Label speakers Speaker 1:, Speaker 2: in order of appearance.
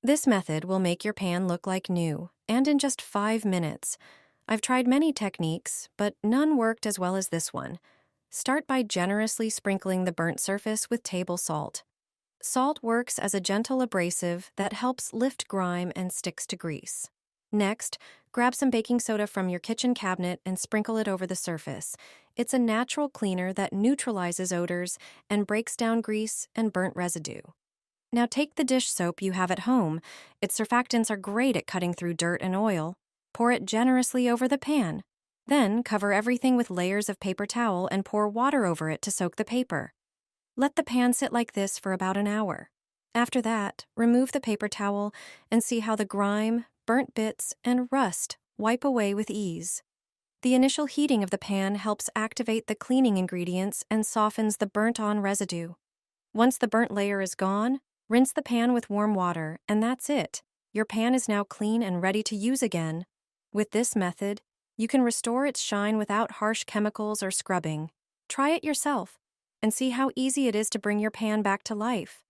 Speaker 1: This method will make your pan look like new, and in just 5 minutes. I've tried many techniques, but none worked as well as this one. Start by generously sprinkling the burnt surface with table salt. Salt works as a gentle abrasive that helps lift grime and sticks to grease. Next, grab some baking soda from your kitchen cabinet and sprinkle it over the surface. It's a natural cleaner that neutralizes odors and breaks down grease and burnt residue. Now take the dish soap you have at home. Its surfactants are great at cutting through dirt and oil. Pour it generously over the pan. Then cover everything with layers of paper towel and pour water over it to soak the paper. Let the pan sit like this for about an hour. After that, remove the paper towel and see how the grime, burnt bits, and rust wipe away with ease. The initial heating of the pan helps activate the cleaning ingredients and softens the burnt-on residue. Once the burnt layer is gone, rinse the pan with warm water, and that's it. Your pan is now clean and ready to use again. With this method, you can restore its shine without harsh chemicals or scrubbing. Try it yourself and see how easy it is to bring your pan back to life.